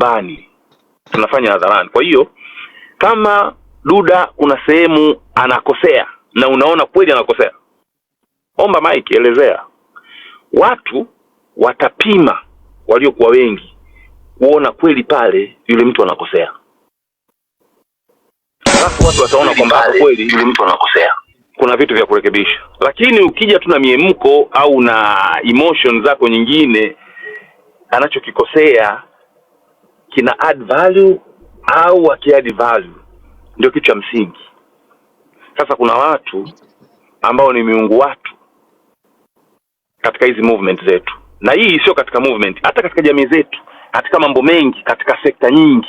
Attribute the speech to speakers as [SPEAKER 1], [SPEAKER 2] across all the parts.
[SPEAKER 1] nyumbani, tunafanya hadharani. Kwa hiyo kama Duda kuna sehemu anakosea na unaona kweli anakosea, omba Mike, elezea. Watu watapima waliokuwa wengi kuona kweli pale yule mtu anakosea. Alafu watu wataona kwamba kweli yule mtu anakosea, kuna vitu vya kurekebisha. Lakini ukija tu na miemko au na emotion zako nyingine, anachokikosea kina add value au akiadd value, ndio kitu cha msingi. Sasa kuna watu ambao ni miungu watu katika hizi movement zetu, na hii sio katika movement, hata katika jamii zetu, katika mambo mengi, katika sekta nyingi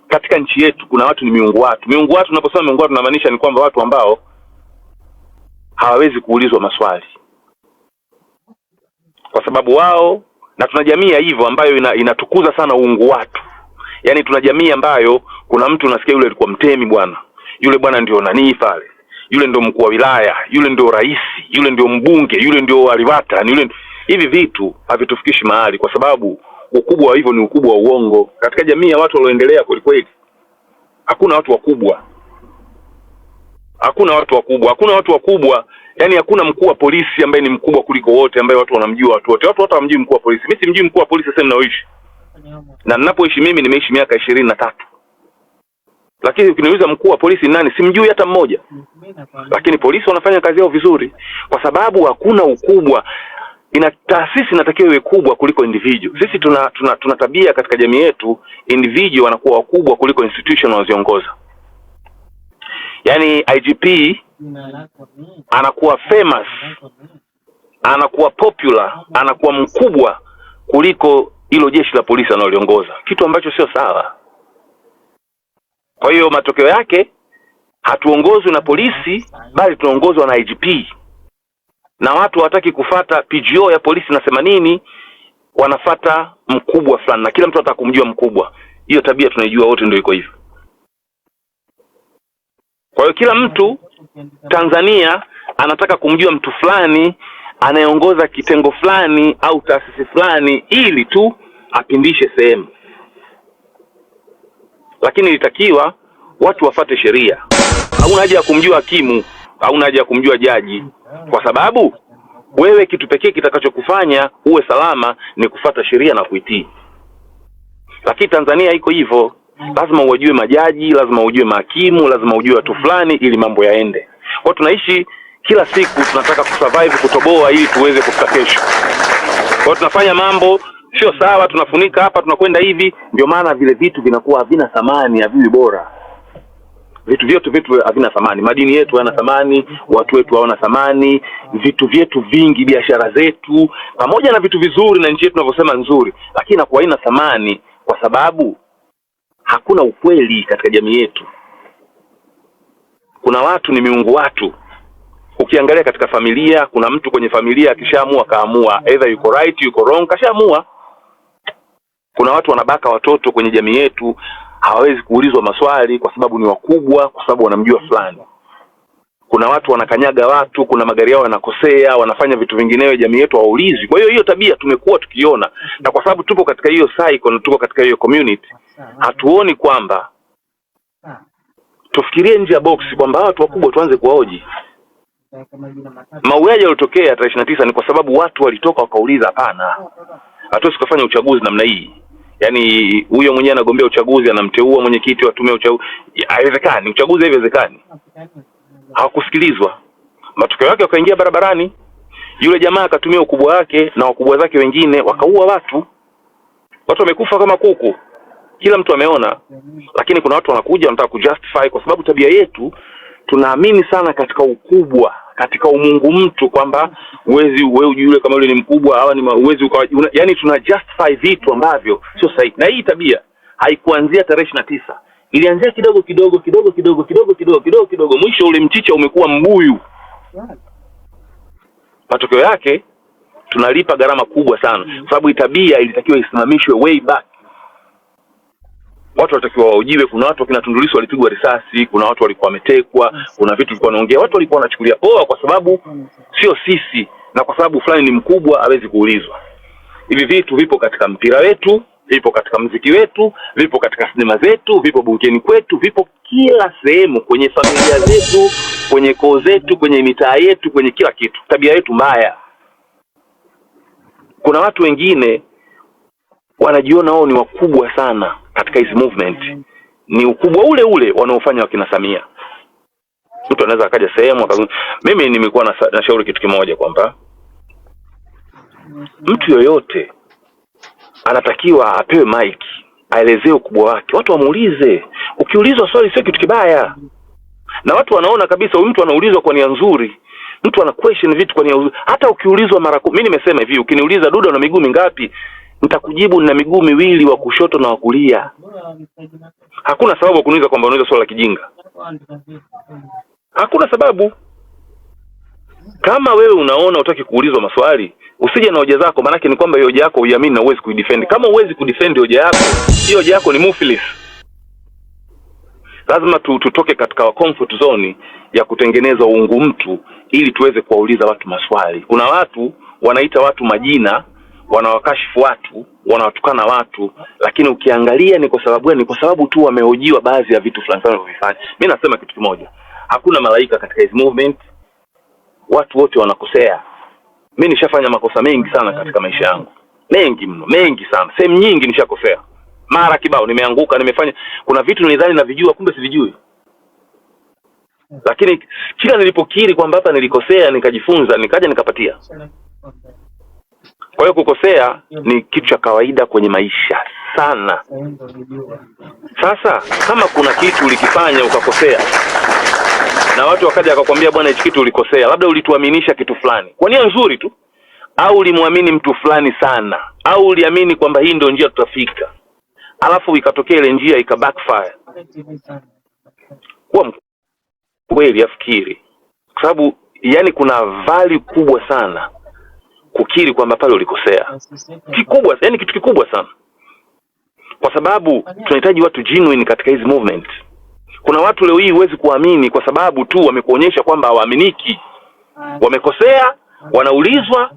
[SPEAKER 1] katika nchi yetu kuna watu ni miungu watu. Miungu watu, tunaposema miungu watu tunamaanisha ni kwamba watu ambao hawawezi kuulizwa maswali, kwa sababu wao, na tuna jamii ya hivyo ambayo inatukuza sana uungu watu. Yaani tuna jamii ambayo kuna mtu unasikia yule alikuwa mtemi bwana, yule bwana ndio nani pale, yule ndio mkuu wa wilaya, yule ndio rais, yule ndio mbunge, yule ndio aliwata, ni yule. Hivi vitu havitufikishi mahali, kwa sababu ukubwa wa hivyo ni ukubwa wa uongo. Katika jamii ya watu walioendelea kweli hakuna watu wakubwa, hakuna watu wakubwa, hakuna watu wakubwa. Yani hakuna mkuu wa polisi ambaye ni mkubwa kuliko wote, ambaye watu wanamjua, watu wote hawamjui mkuu wa polisi. Mimi simjui mkuu wa polisi sasa ninaoishi, na ninapoishi mimi nimeishi miaka 23. Lakini ukiniuliza mkuu wa polisi nani, simjui hata mmoja. Lakini polisi wanafanya kazi yao vizuri, kwa sababu hakuna ukubwa. Taasisi inatakiwa iwe kubwa kuliko individual. Sisi tuna tabia katika jamii yetu, individual wanakuwa wakubwa kuliko institution wanaziongoza. Yaani IGP anakuwa famous, anakuwa popular, anakuwa mkubwa kuliko hilo jeshi la polisi analiongoza, kitu ambacho sio sawa. Kwa hiyo matokeo yake hatuongozwi na polisi, bali tunaongozwa na IGP. Na watu hawataki kufuata PGO ya polisi nasema nini, wanafuata mkubwa fulani, na kila mtu anataka kumjua mkubwa. Hiyo tabia tunaijua wote, ndio iko hivyo. Kwa hiyo kila mtu Tanzania anataka kumjua mtu fulani anayeongoza kitengo fulani au taasisi fulani ili tu apindishe sehemu. Lakini ilitakiwa watu wafate sheria. Hauna haja ya kumjua hakimu, hauna haja ya kumjua jaji, kwa sababu wewe kitu pekee kitakachokufanya uwe salama ni kufuata sheria na kuitii. Lakini Tanzania iko hivyo, lazima ujue majaji, lazima ujue mahakimu, lazima ujue watu fulani ili mambo yaende. Kwa tunaishi kila siku tunataka kusurvive, kutoboa ili tuweze kufika kesho. Kwa tunafanya mambo sio sawa, tunafunika hapa, tunakwenda hivi, ndio maana vile vitu vinakuwa havina thamani, haviwi bora. Vitu vyetu havina thamani, madini yetu hayana thamani, watu wetu hawana thamani, vitu vyetu vingi, biashara zetu, pamoja na vitu vizuri na nchi yetu tunavyosema nzuri, lakini inakuwa haina thamani kwa sababu hakuna ukweli katika jamii yetu. Kuna watu ni miungu watu. Ukiangalia katika familia, kuna mtu kwenye familia akishaamua kaamua, either yuko right yuko wrong, kashaamua. Kuna watu wanabaka watoto kwenye jamii yetu, hawawezi kuulizwa maswali kwa sababu ni wakubwa, kwa sababu wanamjua fulani. Kuna watu wanakanyaga watu, kuna magari yao yanakosea, wanafanya vitu vinginevyo, jamii yetu haulizi. Kwa hiyo tabia tumekuwa tukiona, na kwa sababu tupo katika hiyo cycle, tupo katika hiyo community, hatuoni kwamba tufikirie nje ya box kwamba watu wakubwa tuanze kuwaoji. Mauaji yalotokea tarehe 29 ni kwa sababu watu walitoka wakauliza, hapana, hatuwezi kufanya uchaguzi namna hii. Yaani huyo mwenyewe anagombea uchaguzi, anamteua mwenyekiti wa tume ya uchaguzi, haiwezekani, uchaguzi haiwezekani. Hawakusikilizwa. Matokeo yake wakaingia barabarani. Yule jamaa akatumia ukubwa wake na wakubwa zake wengine wakaua watu. Watu wamekufa kama kuku, kila mtu ameona. Lakini kuna watu wanakuja wanataka kujustify, kwa sababu tabia yetu tunaamini sana katika ukubwa, katika umungu mtu, kwamba wewe yule kama yule ni mkubwa au ni uwezi yani tuna justify vitu ambavyo sio sahihi. Na hii tabia haikuanzia tarehe 29. Ilianzia kidogo kidogo, mwisho ule mchicha umekuwa mbuyu. Matokeo yake tunalipa gharama kubwa sana, kwa sababu hii tabia ilitakiwa isimamishwe way back. Watu walitakiwa waojiwe. Kuna watu wakina Tundu Lissu walipigwa risasi, kuna watu walikuwa wametekwa, kuna vitu vilikuwa wanaongea, watu walikuwa wanachukulia poa kwa sababu sio sisi, na kwa sababu fulani ni mkubwa hawezi kuulizwa. Hivi vitu vipo katika mpira wetu, vipo katika mziki wetu, vipo katika sinema zetu, vipo bungeni kwetu, vipo kila sehemu, kwenye familia zetu, kwenye koo zetu, kwenye mitaa yetu, kwenye kila kitu. Tabia yetu mbaya. Kuna watu wengine wanajiona wao ni wakubwa sana katika hizi movement. Ni ukubwa ule ule wanaofanya wakina Samia. Mtu anaweza akaja sehemu mimi nimekuwa nashauri kitu kimoja kwamba mtu yoyote anatakiwa apewe mic, aelezee ukubwa wake, watu wamuulize. Ukiulizwa swali sio kitu kibaya, na watu wanaona kabisa huyu mtu anaulizwa kwa nia nzuri, mtu ana question vitu kwa nia nzuri. Hata ukiulizwa mara mimi nimesema hivi, ukiniuliza Duda una miguu mingapi, nitakujibu nina miguu miwili, wa kushoto na wa kulia. Hakuna sababu ya kuniuliza kwamba unauliza swali la kijinga. Hakuna sababu. Kama wewe unaona utaki kuulizwa maswali, usije na hoja zako, maana ni kwamba hiyo hoja yako uiamini na uwezi kuidefend. Kama uwezi kudefend hoja yako, hiyo hoja yako ni muflis. Lazima tutoke katika comfort zone ya kutengeneza uungu mtu ili tuweze kuwauliza watu maswali. Kuna watu wanaita watu majina, wanawakashifu watu, wanawatukana watu, lakini ukiangalia ni kwa sababu gani? Ni kwa sababu tu wamehojiwa baadhi ya vitu fulani wanavyofanya. Mimi nasema kitu kimoja, hakuna malaika katika hizi movement. Watu wote wanakosea. Mimi nishafanya makosa mengi sana katika maisha yangu. Mengi mno, mengi sana. Sehemu nyingi nishakosea. Mara kibao nimeanguka, nimefanya kuna vitu nilidhani navijua kumbe sivijui. Lakini kila nilipokiri kwamba hapa nilikosea, nikajifunza, nikaja nikapatia. Kwa hiyo kukosea ni kitu cha kawaida kwenye maisha sana. Sasa kama kuna kitu ulikifanya ukakosea na watu wakaja akakwambia bwana hichi kitu ulikosea, labda ulituaminisha kitu fulani kwa nia nzuri tu, au ulimwamini mtu fulani sana, au uliamini kwamba hii ndio njia tutafika, alafu ikatokea ile njia ikabackfire, kuwa kweli afikiri, kwa sababu yani kuna value kubwa sana kukiri kwamba pale ulikosea. Kikubwa, yani kitu kikubwa sana, kwa sababu tunahitaji watu genuine katika hizi movement. Kuna watu leo hii huwezi kuamini kwa sababu tu wamekuonyesha kwamba hawaaminiki. Wamekosea, wanaulizwa,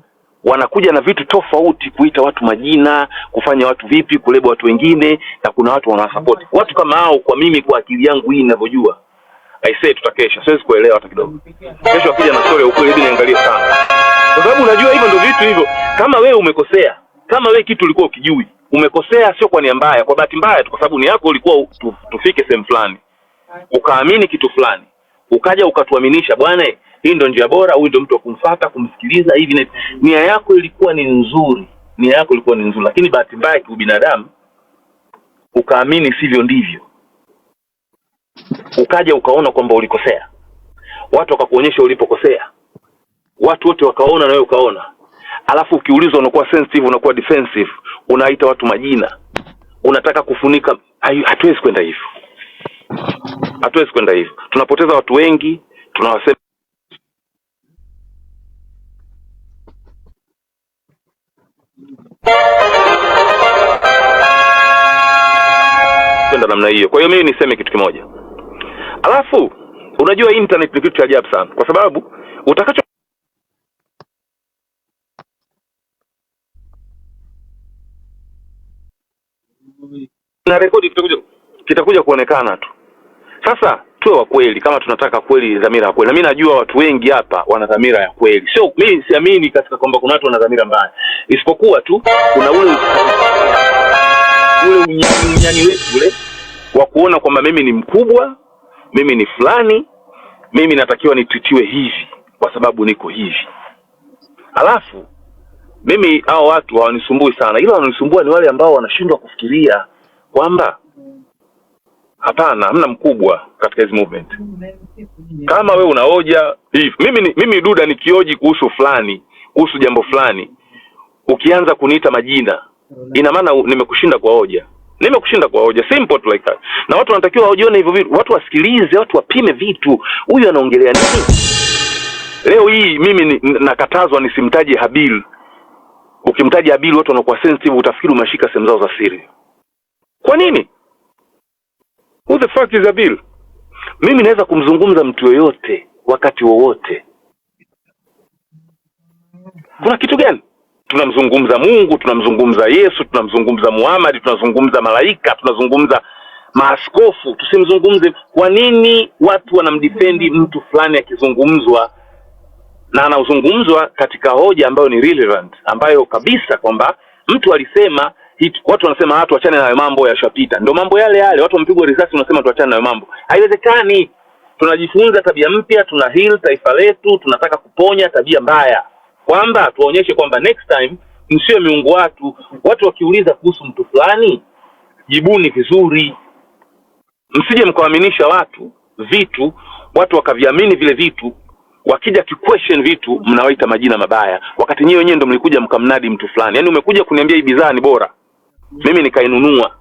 [SPEAKER 1] wanakuja na vitu tofauti, kuita watu majina, kufanya watu vipi, kuleba watu wengine, na kuna watu wanawasupport. Watu kama hao, kwa mimi, kwa akili yangu hii ninavyojua, I say tutakesha. Siwezi kuelewa hata kidogo. Kesho akija na story huko hivi niangalie sana. Kwa sababu unajua hivyo ndio vitu hivyo. Kama wewe umekosea, kama wewe kitu ulikuwa ukijui, umekosea sio kwa nia mbaya, kwa bahati mbaya tu, kwa sababu ni yako ulikuwa tufike sehemu fulani. Ukaamini kitu fulani, ukaja ukatuaminisha bwana hii ndio njia bora, huyu ndio mtu wa kumfuata, kumsikiliza hivi. Nia yako ilikuwa ni nzuri, nia yako ilikuwa ni nzuri, lakini bahati mbaya kiubinadamu ukaamini sivyo ndivyo. Ukaja ukaona kwamba ulikosea, watu wakakuonyesha ulipokosea, watu wote wakaona na wewe ukaona. Alafu ukiulizwa unakuwa sensitive, unakuwa defensive, unaita watu majina, unataka kufunika. Hatuwezi kwenda hivyo. Hatuwezi kwenda hivyo. Tunapoteza watu wengi, tunawasema kwenda namna hiyo. Kwa hiyo mimi niseme kitu kimoja. Alafu unajua internet ni kitu cha ajabu sana, kwa sababu utakacho na rekodi kitakuja kuonekana tu. Sasa tuwe wa kweli kama tunataka kweli dhamira ya kweli. Na mimi najua watu wengi hapa wana dhamira ya kweli. Sio mimi siamini katika kwamba kuna watu wana dhamira mbaya. Isipokuwa tu kuna ule unyani wetu ule wa kuona kwamba mimi ni mkubwa, mimi ni fulani, mimi natakiwa nititiwe hivi kwa sababu niko hivi. Alafu mimi hao watu hawanisumbui sana. Ila wananisumbua ni wale ambao wanashindwa kufikiria kwamba hapana, hamna mkubwa katika hizo movement. Kama wewe unahoja hivi, mimi Duda nikioji kuhusu fulani, kuhusu jambo fulani, ukianza kuniita majina, ina maana nimekushinda kwa hoja. Nimekushinda kwa hoja, simple like that. Na watu wanatakiwa wajione hivyo vitu, watu wasikilize, watu wapime vitu. Huyu anaongelea nini? Leo hii mimi nakatazwa nisimtaje Habil. Ukimtaja Habil watu wanakuwa sensitive, utafikiri umeshika sehemu zao za siri. Kwa nini? Who the fuck is Habil? Mimi naweza kumzungumza mtu yoyote wakati wowote. Kuna kitu gani? tunamzungumza Mungu, tunamzungumza Yesu, tunamzungumza Muhammad, tunazungumza malaika, tunazungumza maaskofu. Tusimzungumze. Kwa nini watu wanamdefendi mtu fulani akizungumzwa na anauzungumzwa katika hoja ambayo ni relevant, ambayo kabisa kwamba mtu alisema watu wanasema watu achane na mambo yashapita. Ndio mambo yale yale, watu wampigwa risasi wanasema tuachane na mambo. Haiwezekani. Tunajifunza tabia mpya, tuna heal taifa letu, tunataka kuponya tabia mbaya. Kwamba tuonyeshe kwamba next time msio miungu watu. Watu wakiuliza kuhusu mtu fulani, jibuni vizuri. Msije mkawaaminisha watu vitu, watu wakaviamini vile vitu, wakija question vitu mnawaita majina mabaya, wakati nyinyi wenyewe ndio mlikuja mkamnadi mtu fulani. Yaani umekuja kuniambia hii bidhaa ni bora, mimi nikainunua,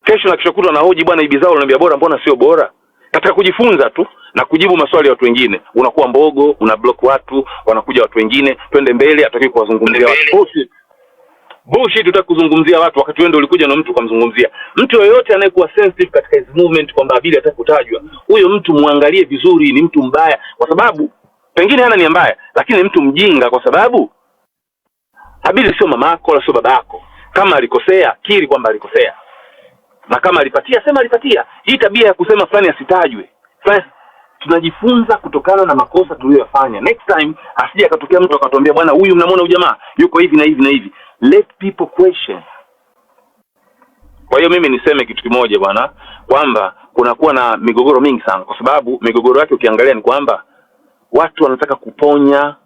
[SPEAKER 1] kesho na kesho kutwa na hoji, bwana hii bidhaa unaniambia bora, mbona sio bora? Nataka kujifunza tu na kujibu maswali ya watu wengine. Unakuwa mbogo, una block watu, wanakuja watu wengine, twende mbele, hataki kuwazungumzia watu. Bullshit utakuzungumzia watu wakati wewe ndio ulikuja na mtu kumzungumzia. Mtu yoyote anayekuwa sensitive katika hizo movement kwamba Abili atakutajwa, huyo mtu muangalie vizuri, ni mtu mbaya kwa sababu pengine hana nia mbaya, lakini ni mtu mjinga kwa sababu Abili sio mamako wala sio babako. Kama alikosea, kiri kwamba alikosea. Na kama alipatia, sema alipatia. Hii tabia ya kusema fulani asitajwe. First, tunajifunza kutokana na makosa tuliyofanya. Next time asije akatokea mtu akatuambia bwana huyu mnamuona huyu jamaa yuko hivi na hivi na hivi. Let people question. Kwa hiyo mimi niseme kitu kimoja bwana, kwamba kunakuwa na migogoro mingi sana, kwa sababu migogoro yake ukiangalia ni kwamba watu wanataka kuponya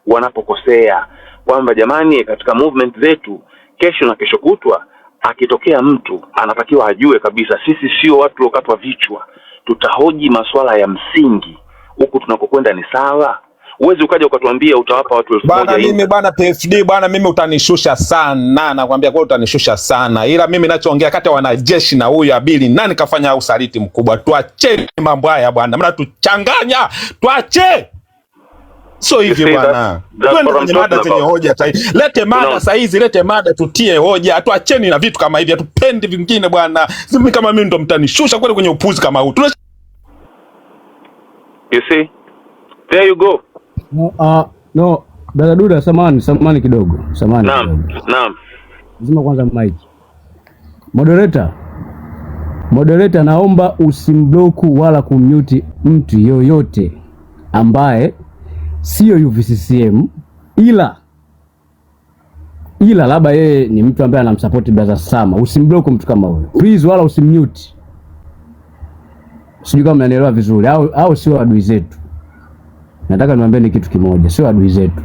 [SPEAKER 1] wanapokosea. Kwamba jamani, katika movement zetu kesho na kesho kutwa akitokea mtu anatakiwa ajue kabisa sisi sio watu lokatwa vichwa, tutahoji masuala ya msingi. Huku tunakokwenda ni sawa. Uwezi ukaja ukatuambia utawapa watu 1000
[SPEAKER 2] bana. Mimi bana PFD bana, mimi utanishusha sana, nakwambia kwa utanishusha sana. Ila mimi ninachoongea kati ya wanajeshi na huyu Abili, nani kafanya usaliti mkubwa? Tuacheni mambo haya bwana, mnatuchanganya, tuache. So hivi bwana, twende kwenye mada zenye hoja sasa. Lete mada sasa hizi, lete mada tutie hoja. Tuacheni na vitu kama hivi, hatupendi vingine bwana. Mimi kama mimi ndo mtanishusha kwenda kwenye upuzi kama huu.
[SPEAKER 1] You see? There you go.
[SPEAKER 3] No, Dada Duda, samani kidogo.
[SPEAKER 1] Naam.
[SPEAKER 3] Zima kwanza mic. Moderator, naomba usimbloku wala kumute mtu yoyote ambaye sio UVCCM, ila labda yeye ni mtu ambaye anamsupport brother Sama. Usimbloku mtu kama huyo please, wala usimute. Sijui kama mnanielewa vizuri au sio adui zetu. Nataka niwaambie ni kitu kimoja, sio adui zetu.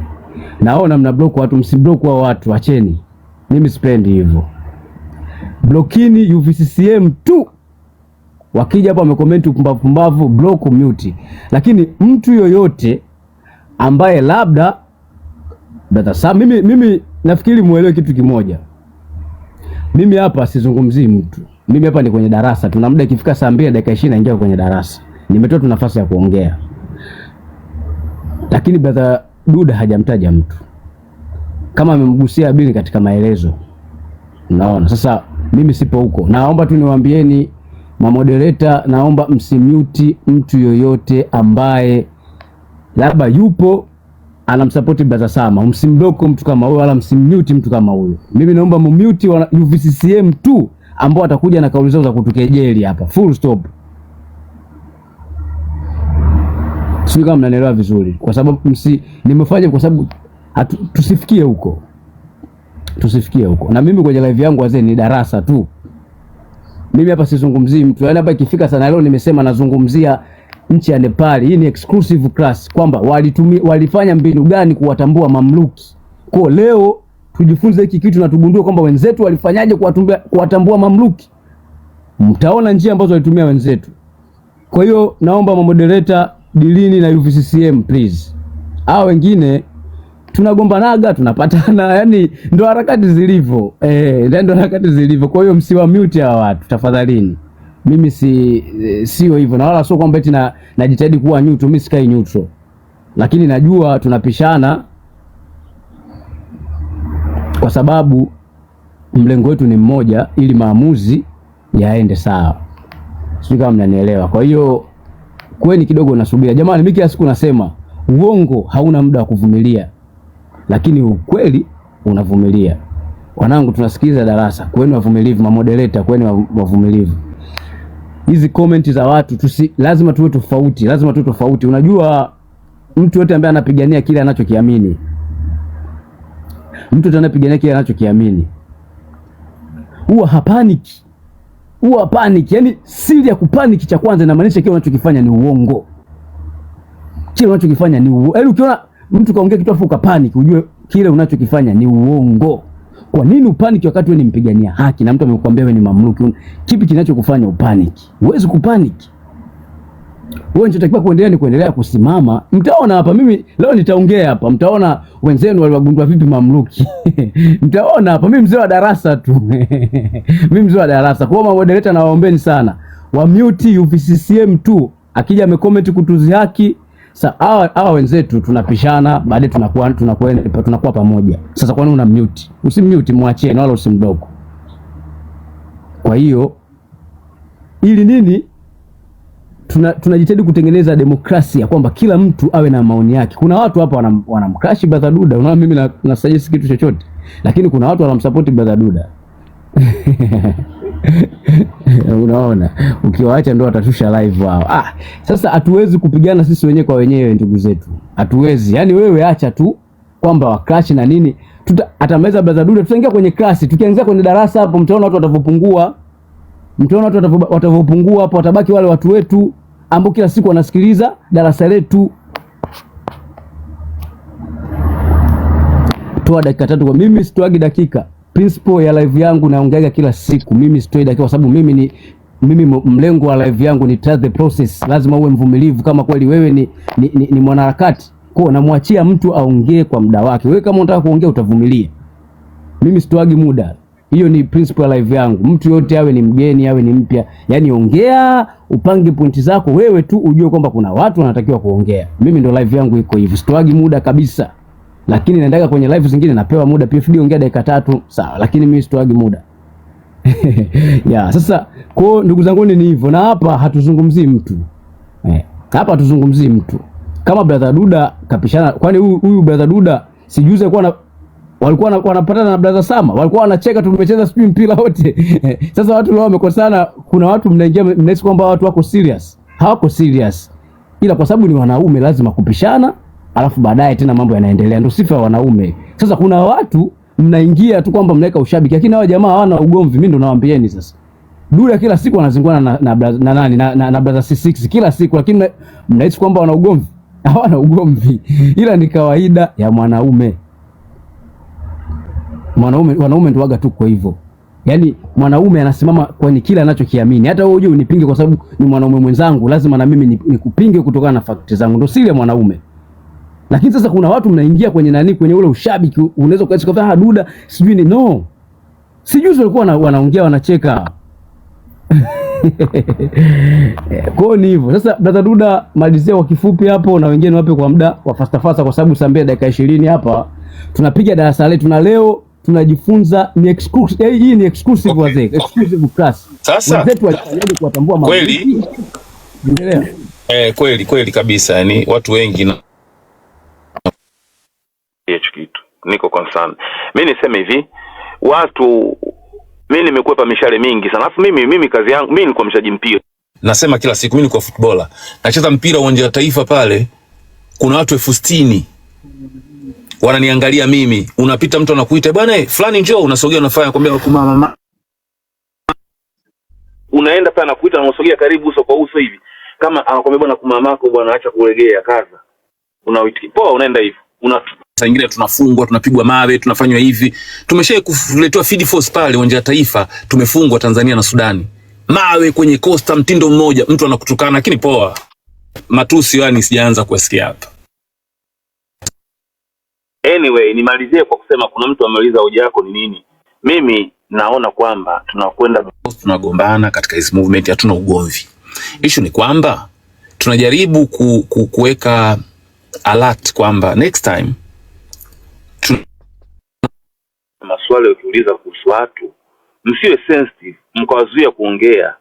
[SPEAKER 3] Naona mnablock watu, msiblock wa watu, acheni. Mimi sipendi hivyo. Blokini UVCCM tu. Wakija hapa wamecomment upumbavu, block mute. Lakini mtu yoyote ambaye labda mimi nafikiri muelewe kitu kimoja. Mimi hapa sizungumzii mtu. Mimi hapa ni kwenye darasa. Tuna muda, ikifika saa 2 dakika 20 naingia kwenye darasa. Nimetoa tu nafasi ya kuongea. Lakini brother Duda hajamtaja mtu. Kama amemgusia Abili katika maelezo. Unaona? Sasa mimi sipo huko. Naomba tu niwaambieni moderator, naomba msimute mtu yoyote ambaye labda yupo anamsupport brother Sama. Msimblock mtu kama huyo wala msimute mtu kama huyo. Mimi naomba mumute UVCCM tu ambao atakuja na kauli zao za kutukejeli hapa. Full stop. Sio kama mnanielewa vizuri, kwa sababu nimefanya kwa sababu tusifikie huko. Na mimi kwenye live yangu wazee ni darasa tu. Mimi hapa sizungumzii mtu. Yaani hapa ikifika sana leo nimesema nazungumzia nchi ya Nepal. Hii ni exclusive class, kwamba walifanya mbinu gani kuwatambua mamluki. Kwa leo tujifunze hiki kitu na tugundue kwamba wenzetu walifanyaje kuwatambua mamluki. Mtaona njia ambazo walitumia wenzetu. Kwa hiyo naomba moderator dilini na UVCCM please. Hao wengine tunagombanaga, tunapatana, yani ndo harakati zilivyo. Ndio harakati zilivyo. Kwa hiyo msiwa mute hawa watu tafadhalini. Mimi sio hivyo, na wala sio kwamba eti najitahidi kuwa neutral. Mimi sikai neutral. Lakini najua tunapishana kwa sababu mlengo wetu ni mmoja, ili maamuzi yaende sawa. Sio kama mnanielewa. Kwa hiyo kweni kidogo nasubira. Jamani, mimi kila siku nasema uongo hauna muda wa kuvumilia. lakini ukweli unavumilia. Wanangu, tunasikiliza darasa, kweni wavumilivu, mamodereta kweni wavumilivu. Hizi comment za watu lazima tuwe tofauti. Unajua mtu yote ambaye anapigania kile anachokiamini, huwa hapaniki. Yani siri ya kupaniki, cha kwanza inamaanisha kile unachokifanya ni uongo. Yaani ukiona mtu kaongea kitu afu ukapaniki, ujue kile unachokifanya ni uongo. Kwa nini upaniki wakati wewe ni mpigania haki na mtu amekuambia wewe ni mamluki? Kipi kinachokufanya upaniki? Huwezi kupaniki. Wewe unachotakiwa kuendelea kusimama. Mtaona hapa, mimi leo nitaongea hapa, mtaona wenzenu waliwagundua vipi mamluki. Mtaona hapa, mimi mzee wa darasa tu. Kwa hiyo moderator, na waombeni sana wa mute UVCCM tu, akija amecomment kutuzi haki. Sasa hawa wenzetu tunapishana, baadaye tunakuwa pamoja. Sasa kwa nini una mute? Usimute, muachie na wala usimdogo. Kwa hiyo ili nini tunajitahidi kutengeneza demokrasia, kwamba kila mtu awe na maoni yake. Kuna watu hapa wanamcrash Brother Duda, unaona mimi na suggest kitu chochote, lakini kuna watu wanamsupport Brother Duda. Unaona, ukiwaacha ndio watashusha live wao. Sasa hatuwezi kupigana sisi wenyewe kwa wenyewe, ndugu zetu, hatuwezi. Yani wewe acha tu kwamba wacrash na nini, atamaliza Brother Duda, tutaingia kwenye klasi, tukianzia kwenye darasa hapo, mtaona watu watavopungua hapo, watabaki wale watu wetu ambao kila siku wanasikiliza darasa letu. Toa dakika 3 kwa mimi, sitoagi dakika. Principle ya live yangu naongeaga kila siku, mimi sitoi dakika, kwa sababu mimi mlengo wa live yangu ni trust the process. Lazima uwe mvumilivu kama kweli wewe ni mwanaharakati. Kwa namwachia mtu aongee kwa muda wake. Wewe kama unataka kuongea utavumilia. Mimi sitoagi muda. Hiyo ni principle ya live yangu. Mtu yote awe ni mgeni awe ni mpya, yani ongea, upange pointi zako wewe tu, ujue kwamba kuna watu wanatakiwa kuongea. Mimi ndo live yangu iko hivi, sitoagi muda kabisa. Lakini naendaga kwenye live zingine napewa muda, PFD ongea dakika 3, sawa, lakini mimi sitoagi muda. Sasa kwa ndugu zangu ni hivyo, na hapa hatuzungumzii mtu. Hapa hatuzungumzii mtu. Kama Brother Duda kapishana, kwani huyu Brother Duda sijuze walikuwa wanapatana na Brother Sama, walikuwa wanacheka, tumecheza sijui mpira wote. Sasa watu leo wamekosana, kuna watu mnaingia mnahisi kwamba watu wako serious. Hawako serious. Ila kwa sababu ni wanaume lazima kupishana, alafu baadaye tena mambo yanaendelea, ndio sifa ya wanaume. Sasa kuna watu mnaingia tu kwamba mnaweka ushabiki, lakini hao jamaa hawana ugomvi. Mimi ndo nawaambieni sasa. Duda kila siku anazingwana na Brother C6 kila siku, lakini mnahisi kwamba wana ugomvi. Hawana ugomvi. Ila ni kawaida ya mwanaume. Wanaume ndio waga tu kwa hivyo. Yaani mwanaume anasimama kwa kile anachokiamini. Hata wewe unipinge kwa sababu ni mwanaume mwenzangu, lazima na mimi nikupinge kutokana na fakti zangu. Ndio siri ya mwanaume. Lakini sasa kuna watu mnaingia kwenye ule ushabiki, unaweza kuacha kwa Duda sijui ni no. Sijuzi walikuwa wanaongea wanacheka. Kwa ni hivyo. Sasa Brother Duda, malizia kwa kifupi hapo, na wengine wape kwa muda wa fasta kwa sababu saa 2 dakika 20 hapa tunapiga darasa letu, na leo tunajifunza ni exclusive. Hii ni exclusive wazee, exclusive class.
[SPEAKER 2] Sasa
[SPEAKER 3] wenzetu wajaribu kuwatambua mambo.
[SPEAKER 2] Kweli. Endelea. Kweli kabisa, yani watu wengi na
[SPEAKER 1] hicho kitu niko concern. Mimi niseme hivi, mimi nimekwepa mishale mingi sana. Alafu mimi kazi yangu mimi nilikuwa mchezaji mpira.
[SPEAKER 2] Nasema kila siku mimi nilikuwa footballer. Nacheza mpira uwanja wa Taifa pale. Kuna watu 60,000 wananiangalia mimi. Unapita mtu anakuita, "Bwana fulani njoo," unasogea unafanya kwambia mama.
[SPEAKER 1] Unaenda pale anakuita na unasogea karibu uso kwa uso hivi. Kama anakuambia bwana kumamako bwana acha kulegea kaza. Unawiti. Poa unaenda hivi.
[SPEAKER 2] Saa nyingine tunafungwa, tunapigwa mawe, tunafanywa hivi. Tumeshaye kuletwa feed force pale uwanja wa Taifa, tumefungwa Tanzania na Sudani. Mawe kwenye costa mtindo mmoja, mtu anakutukana, lakini poa. Matusi yani sijaanza kusikia hapa.
[SPEAKER 1] Anyway, nimalizie kwa kusema kuna mtu ameuliza hoja yako ni nini. Mimi naona kwamba
[SPEAKER 2] tunagombana katika hizo movement, hatuna ugomvi. Issue ni kwamba tunajaribu kuweka alert kwamba next time
[SPEAKER 1] maswali ukiuliza kuhusu watu msiwe sensitive, mkawazuia kuongea,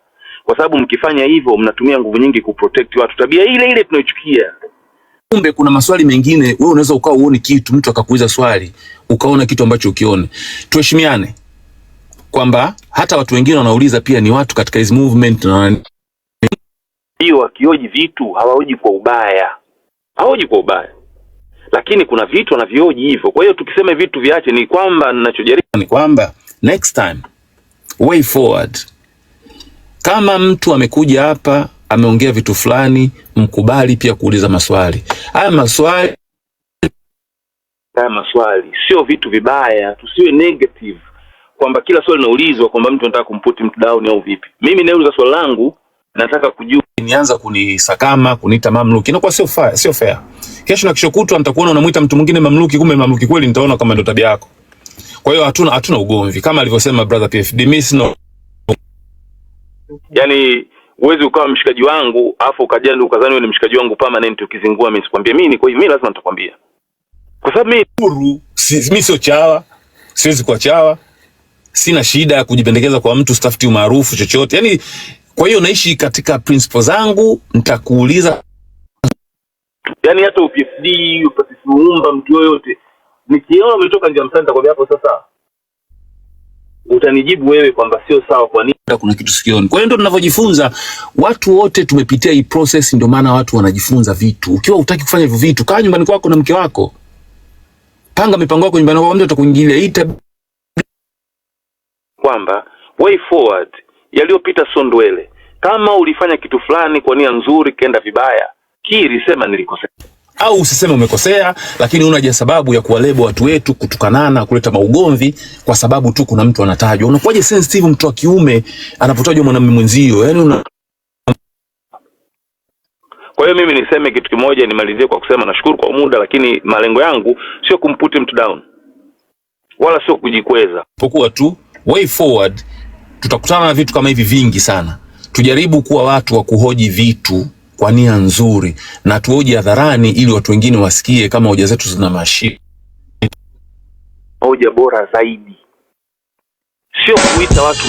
[SPEAKER 1] kwa sababu mkifanya hivyo mnatumia nguvu nyingi kuprotect watu. Tabia ile tunayochukia
[SPEAKER 4] Kumbe kuna maswali mengine wewe unaweza ukawa uone kitu, mtu akakuuliza swali ukaona kitu ambacho ukione. Tuheshimiane kwamba hata watu wengine wanauliza pia ni watu katika hizo movement, na
[SPEAKER 1] hiyo wakioji vitu hawaoji kwa ubaya, hawaoji kwa ubaya, lakini kuna vitu wanavyoji hivyo. Kwa hiyo tukisema vitu viache, ni kwamba ninachojaribu
[SPEAKER 4] ni kwamba next time, way forward, kama mtu amekuja hapa ameongea vitu fulani, mkubali pia kuuliza maswali. Haya maswali
[SPEAKER 1] sio vitu vibaya, tusiwe negative kwamba kila swali linaulizwa kwamba mtu anataka kumputi mtu down au vipi. Mimi nauliza swali langu, nataka kujua,
[SPEAKER 4] nianza kunisakama, kuniita mamluki, inakuwa sio fair. Kesho na kesho kutwa nitakuona unamuita mtu mwingine mamluki, kumbe mamluki kweli, nitaona kama ndio tabia yako. Kwa hiyo hatuna ugomvi kama alivyosema brother PFD. Mimi no,
[SPEAKER 1] yani uwezi ukawa mshikaji wangu afu ukajani ukadhani wewe ni mshikaji wangu permanent, ukizingua mimi sikwambia mimi niko hivi. Mimi lazima nitakwambia, kwa sababu mimi huru,
[SPEAKER 4] mimi sio chawa, siwezi kuwa chawa, sina shida ya kujipendekeza kwa mtu, stafuti maarufu chochote. Yani kwa hiyo naishi katika principles zangu. Nitakuuliza,
[SPEAKER 1] yani hata UPFD upate muumba mtu yoyote, nikiona umetoka nje ya msanda nitakwambia hapo sasa utanijibu wewe kwamba sio sawa, kwa nini
[SPEAKER 4] kuna kitu sikioni. Kwa hiyo ndio tunavyojifunza, watu wote tumepitia hii process, ndio maana watu wanajifunza vitu. Ukiwa hutaki kufanya hivyo vitu, kaa nyumbani kwako na mke wako, panga mipango yako nyumbani kwako, mtu atakuingilia ita
[SPEAKER 1] kwamba way forward, yaliyopita sio ndwele. Kama ulifanya kitu fulani kwa nia nzuri kenda vibaya, kiri, sema nilikosea,
[SPEAKER 4] au usiseme umekosea, lakini una sababu ya kuwalebo watu wetu, kutukanana, kuleta maugomvi kwa sababu tu kuna mtu anatajwa. Unakuwaje sensitive mtu wa kiume anapotajwa mwanamume mwenzio? Yani
[SPEAKER 1] Kwa hiyo mimi niseme kitu kimoja, nimalizie kwa kusema nashukuru kwa muda, lakini malengo yangu sio kumputi mtu down wala sio kujikweza.
[SPEAKER 4] Pokuwa tu way forward tutakutana na vitu kama hivi vingi sana. Tujaribu kuwa watu wa kuhoji vitu kwa nia nzuri, na tuoje hadharani ili watu wengine wasikie kama hoja zetu zina mashiko.
[SPEAKER 1] Hoja bora zaidi sio kuita watu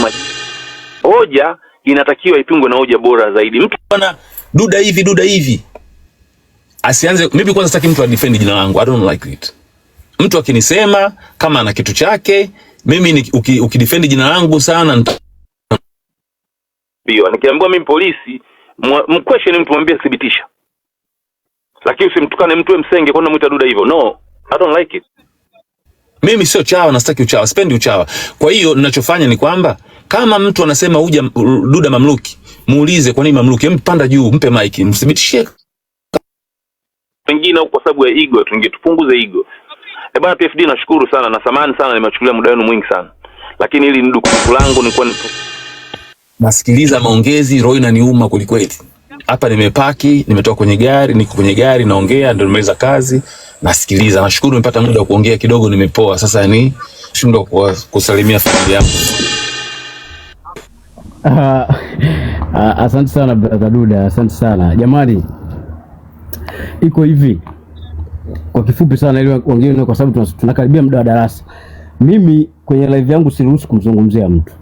[SPEAKER 1] hoja inatakiwa ipingwe na hoja bora zaidi. Mtu
[SPEAKER 4] bwana duda hivi asianze. Mimi kwanza sitaki mtu adefend jina langu, I don't like it. Mtu akinisema kama ana kitu chake, mimi ukidefend jina langu sana
[SPEAKER 1] ndio nikiambiwa mimi polisi mquestion mtu, mwambie thibitisha, lakini usimtukane mtu msenge kwa nini muita duda hivyo. No, I don't like it.
[SPEAKER 4] Mimi sio chawa na sitaki uchawa, sipendi uchawa. Kwa hiyo ninachofanya ni kwamba kama mtu anasema uja duda mamluki, muulize kwa nini mamluki, mpanda juu, mpe mic, mthibitishie.
[SPEAKER 1] Pengine kwa sababu ya ego tupunguze ego. Bwana PFD, nashukuru sana na samahani sana nimechukulia muda wenu mwingi sana, lakini hili ndugu langu nilikuwa
[SPEAKER 4] nasikiliza maongezi, roho inaniuma kulikweli. Hapa nimepaki, nimetoka kwenye gari, niko kwenye gari naongea, ndio nimeweza kazi, nasikiliza. Nashukuru nimepata muda wa kuongea kidogo, nimepoa. Sasa yani shindwa kusalimia familia yangu.
[SPEAKER 3] Asante sana brother Duda, asante sana. Jamani, iko hivi kwa kifupi sana ili wengine, kwa sababu tunakaribia muda wa darasa. Mimi kwenye live yangu siruhusu kumzungumzia mtu.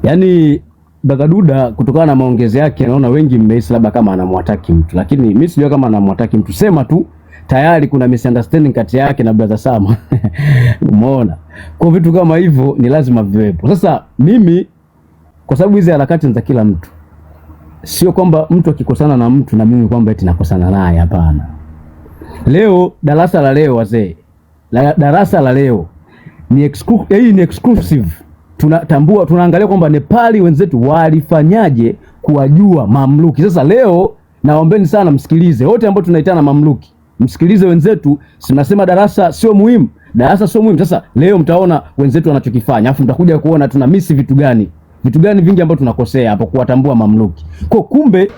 [SPEAKER 3] Yaani brother Duda kutokana na maongezi yake naona wengi mmehisi labda kama anamwataki mtu, lakini mimi sijui kama anamwataki mtu. Sema tu tayari kuna misunderstanding kati yake na brother Sama. Umeona? Kwa vitu kama hivyo ni lazima viwepo. Sasa mimi kwa sababu hizi harakati za kila mtu, sio kwamba mtu akikosana na mtu na mimi kwamba eti nakosana naye, hapana. Leo darasa la leo wazee, darasa la leo ni ni exclusive. Tunatambua, tunaangalia kwamba Nepali wenzetu walifanyaje kuwajua mamluki. Sasa leo naombeni sana msikilize wote ambao tunaitana mamluki, msikilize wenzetu. Sinasema darasa sio muhimu, darasa sio muhimu. Sasa leo mtaona wenzetu wanachokifanya, afu mtakuja kuona tuna miss vitu gani vingi ambavyo tunakosea hapo kuwatambua mamluki. Kwa kumbe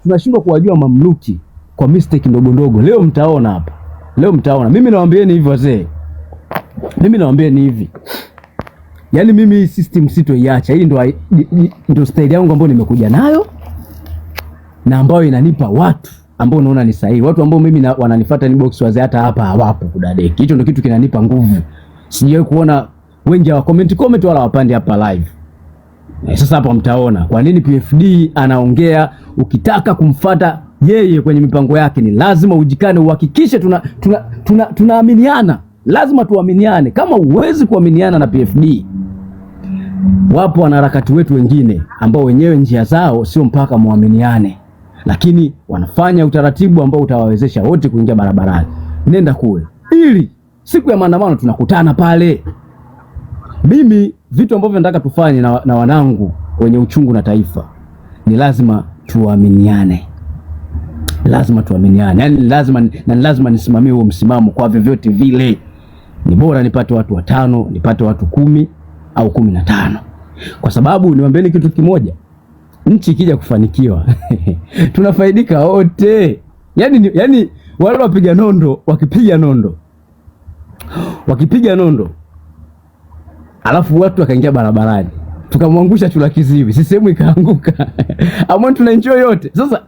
[SPEAKER 3] tunashindwa kuwajua mamluki kwa mistake ndogo ndogo. Leo mtaona hapa, leo mtaona. Mimi nawaambieni hivi wazee, mimi nawaambieni hivi, yaani mimi system sitoiacha. Hii ndio style yangu ambayo nimekuja nayo na ambayo inanipa watu ambao naona ni sahihi, watu ambao mimi wananifuata inbox wazee hata hapa hawapo kudadeki. Hicho ndio kitu kinanipa nguvu. Sijawahi kuona wengi wa comment wala wapande hapa live. Sasa hapa mtaona kwa nini PFD anaongea. Ukitaka kumfuata yeye kwenye mipango yake ni lazima ujikane, uhakikishe tunaaminiana. Lazima tuaminiane. Kama uwezi kuaminiana na PFD, wapo wanaharakati wetu wengine ambao wenyewe njia zao sio mpaka muaminiane, lakini wanafanya utaratibu ambao utawawezesha wote kuingia barabarani. Nenda kule ili siku ya maandamano tunakutana pale. Mimi vitu ambavyo nataka tufanye na wanangu wenye uchungu na taifa ni lazima tuaminiane. Lazima tuaminiane. Yaani lazima nisimamie huo msimamo kwa vyovyote vile. Ni bora nipate watu 5, nipate watu 10 au 15. Kwa sababu niwaambieni kitu kimoja, nchi ikija kufanikiwa tunafaidika wote. Yaani wale wapiga nondo, wakipiga nondo alafu watu wakaingia barabarani, tukamwangusha Chula Kiziwi, sisemu ikaanguka amoni tunaenjoy yote. Sasa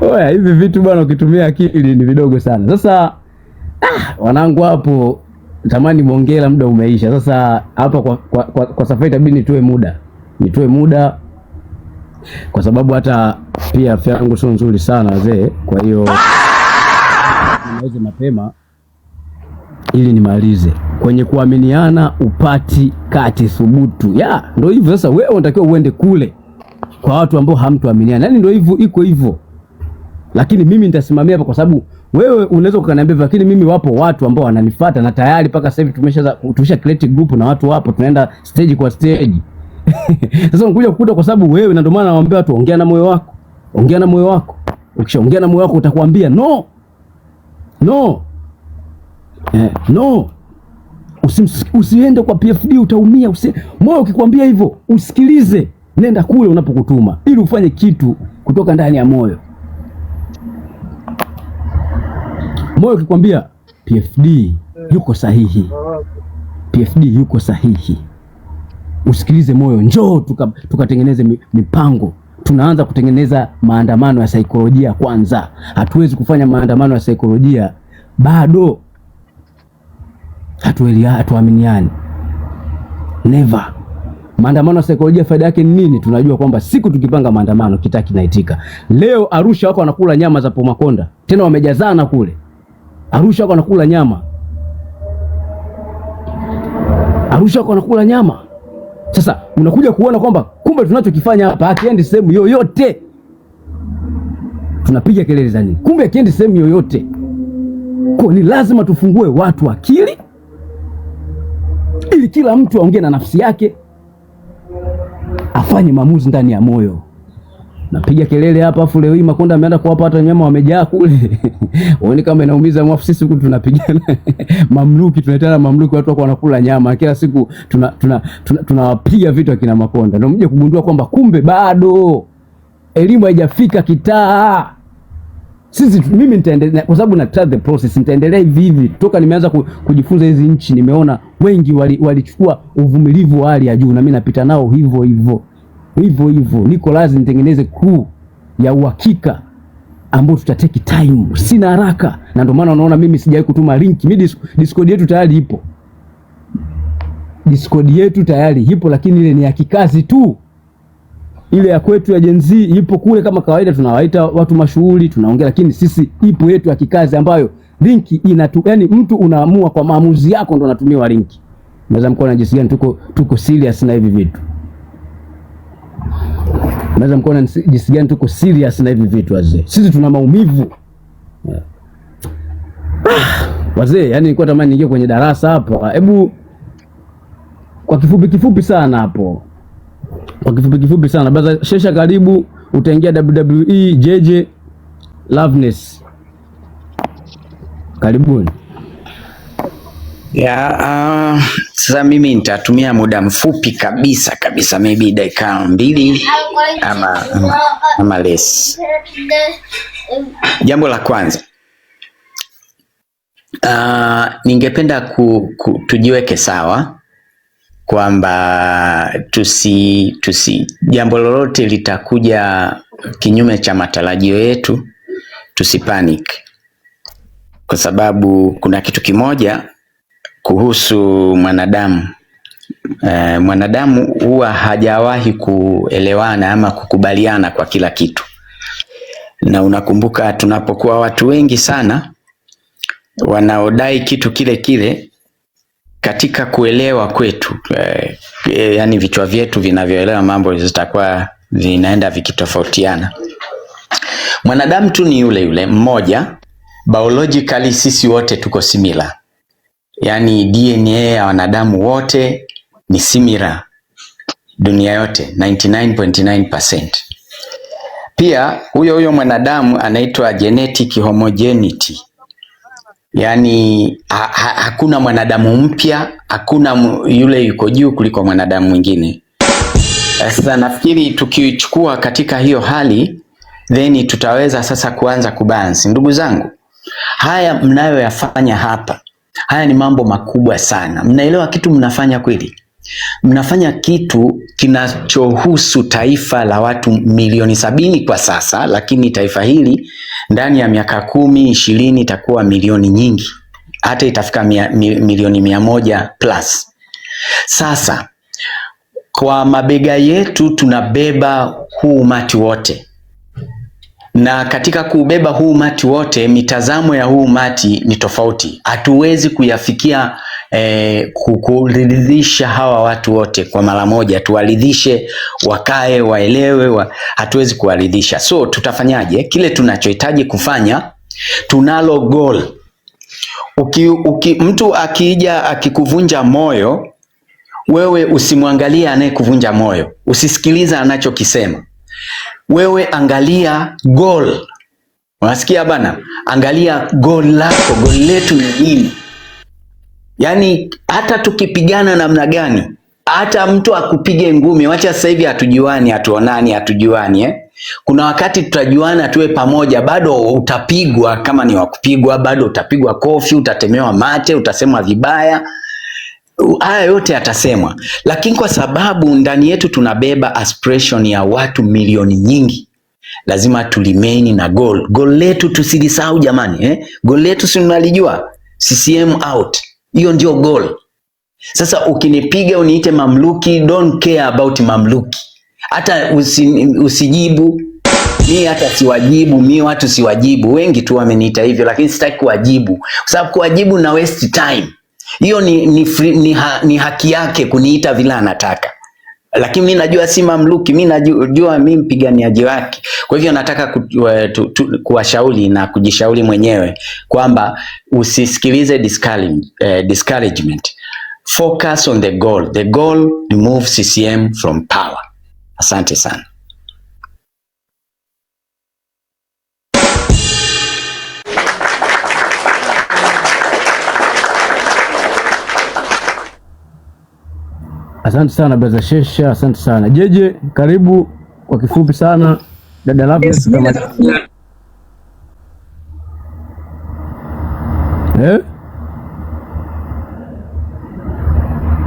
[SPEAKER 3] oya, hivi vitu bwana ukitumia akili ni vidogo sana. Sasa wanangu hapo tamani muongela, muda umeisha. Sasa hapa kwa safari itabidi nitoe muda kwa sababu hata pia afya yangu sio nzuri sana wazee. Kwa hiyo niweze mapema ili nimalize. Kwenye kuaminiana upati kati thubutu. Ndio hivyo. Sasa wewe unatakiwa uende kule kwa watu ambao hamtuaminiana. Yaani ndio hivyo, iko hivyo. Lakini mimi nitasimamia hapa kwa sababu wewe unaweza ukaniambia, lakini mimi wapo watu ambao wananifuata na tayari mpaka sasa hivi tumesha create group na watu wapo, tunaenda stage kwa stage. Sasa unakuja kukuta kwa sababu wewe, na ndio maana nawaambia watu ongea na moyo wako. Ongea na moyo wako. Ukishaongea na moyo wako utakwambia no. Usiende kwa PFD, utaumia. Moyo ukikwambia hivyo usikilize, nenda kule unapokutuma ili ufanye kitu kutoka ndani ya moyo. Moyo ukikwambia PFD yuko sahihi, PFD yuko sahihi, usikilize moyo. Njoo tukatengeneze mipango. Tunaanza kutengeneza maandamano ya saikolojia kwanza. Hatuwezi kufanya maandamano ya saikolojia bado hatuaminiani. Never. Maandamano ya saikolojia faida yake ni nini? Tunajua kwamba siku tukipanga maandamano kitaki kinaitika. Leo Arusha wako wanakula nyama za Pomakonda, tena wamejazana kule. Arusha wako wanakula nyama. Arusha wako wanakula nyama. Sasa unakuja kuona kwamba kumbe tunachokifanya hapa hakiendi sehemu yoyote. Tunapiga kelele za nini? Kumbe hakiendi sehemu yoyote. Kwa ni lazima tufungue watu akili ili kila mtu aongee na nafsi yake, afanye maamuzi ndani ya moyo. Napiga kelele hapa afu leo hii Makonda ameenda kuwapa hata nyama wamejaa kule. Uone kama inaumiza mwafu. Sisi huku tunapigana mamluki, tunaitana mamluki, watu wako wanakula nyama kila siku, tunawapiga vitu akina Makonda. Ndio mje kugundua kwamba kumbe bado elimu haijafika kitaa. Mimi nitaendelea kwa sababu na trust the process, nitaendelea hivi toka nimeanza kujifunza hizi nchi. Nimeona wengi walichukua uvumilivu wa hali ya juu, na mimi napita nao hivyo. Niko lazima nitengeneze crew ya uhakika ambao tutateki time. Sina haraka, na ndio maana unaona mimi sijawahi kutuma link. Mimi Discord yetu tayari ipo, lakini ile ni ya kikazi tu. Ile ya kwetu ya Gen Z ipo kule kama kawaida, tunawaita watu mashuhuri tunaongea, lakini sisi ipo yetu ya kikazi ambayo linki yani mtu unaamua kwa maamuzi yako ndo unatumiwa linki. Naweza mkoona jinsi gani tuko serious na hivi vitu. Naweza mkoona jinsi gani tuko serious na hivi vitu wazee. Sisi tuna maumivu. Wazee, yani nilikuwa tamani ningie kwenye darasa hapo. Hebu kwa kifupi sana hapo. Kwa kifupi sana. Baza Shesha karibu, utaingia WWE JJ Loveness. Karibuni.
[SPEAKER 5] Sasa mimi nitatumia muda mfupi kabisa maybe dakika 2 ama less. Jambo la kwanza, ningependa tujiweke sawa kwamba jambo lolote litakuja kinyume cha matarajio yetu tusipanic, kwa sababu kuna kitu kimoja kuhusu mwanadamu. Mwanadamu huwa hajawahi kuelewana ama kukubaliana kwa kila kitu. na unakumbuka tunapokuwa watu wengi sana wanaodai kitu kile kile, katika kuelewa kwetu yani vichwa vyetu vinavyoelewa mambo zitakuwa vinaenda vikitofautiana. Mwanadamu tu ni yule yule mmoja, biologically sisi wote tuko similar, yani DNA ya wanadamu wote ni similar dunia yote 99.9%. Pia huyo mwanadamu anaitwa genetic homogeneity, yani hakuna mwanadamu mpya, hakuna yule yuko juu kuliko mwanadamu mwingine. Sasa nafikiri tukichukua katika hiyo hali, then tutaweza sasa kuanza kubalance. Ndugu zangu, haya mnayoyafanya hapa, haya ni mambo makubwa sana. Mnaelewa kitu mnafanya kweli? Mnafanya kitu kinachohusu taifa la watu milioni 70 kwa sasa, lakini taifa hili ndani ya miaka 10-20 itakuwa milioni nyingi, hata itafika milioni 100 plus. Sasa kwa mabega yetu tunabeba huu umati wote, na katika kubeba huu umati wote, mitazamo ya huu umati ni tofauti. Hatuwezi kuyafikia kuridhisha hawa watu wote kwa mara moja, tuwaridhishe wakae waelewe hatuwezi kuwaridhisha. So tutafanyaje? Kile tunachohitaji kufanya, tunalo goal. Mtu akija akikuvunja moyo, wewe usimwangalie anayekuvunja moyo, usisikiliza anachokisema, wewe angalia goal. Unasikia bana? Angalia goal lako. Goal letu ni nini? Yani hata tukipigana namna gani, hata mtu akupige ngumi, wacha sasa hivi hatujuani, hatujuani kuna wakati tutajuana, tuwe pamoja, bado utapigwa. Kama ni wakupigwa, bado utapigwa kofi, utatemewa mate, utasemwa vibaya, haya yote atasemwa. Lakini kwa sababu ndani yetu tunabeba aspiration ya watu milioni nyingi, lazima tulimaini na goal. Goal letu tusilisahau jamani, goal letu si unalijua? CCM out. Hiyo ndio goal. Sasa ukinipiga uniite mamluki, don't care about mamluki. Hata usijibu. Mimi hata siwajibu, mimi watu siwajibu. Wengi tu wameniita hivyo, lakini sitaki kuwajibu. Kwa sababu kuwajibu na waste time. Hiyo ni haki yake kuniita vile anataka. Lakini mimi najua si mamluki, mimi najua mimi mpiganiaji wake. Kwa hivyo nataka kuwashauri na kujishauri mwenyewe kwamba usisikilize discouragement. Focus on the goal. The goal remove CCM from power. Asante sana.
[SPEAKER 3] Asante sana brother Shesha, asante sana. Jeje, karibu kwa kifupi sana. Dada Loveness kama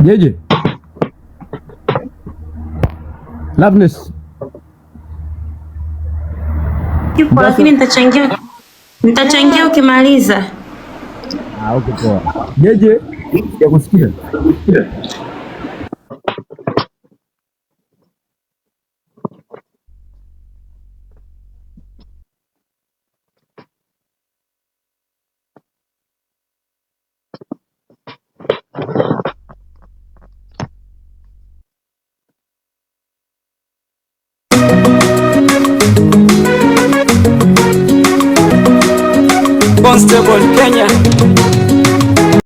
[SPEAKER 3] Jeje. Loveness.
[SPEAKER 6] Yupo, lakini nitachangia ukimaliza.
[SPEAKER 3] Okay poa. Jeje, sijakusikia.
[SPEAKER 7] Constable Kenya.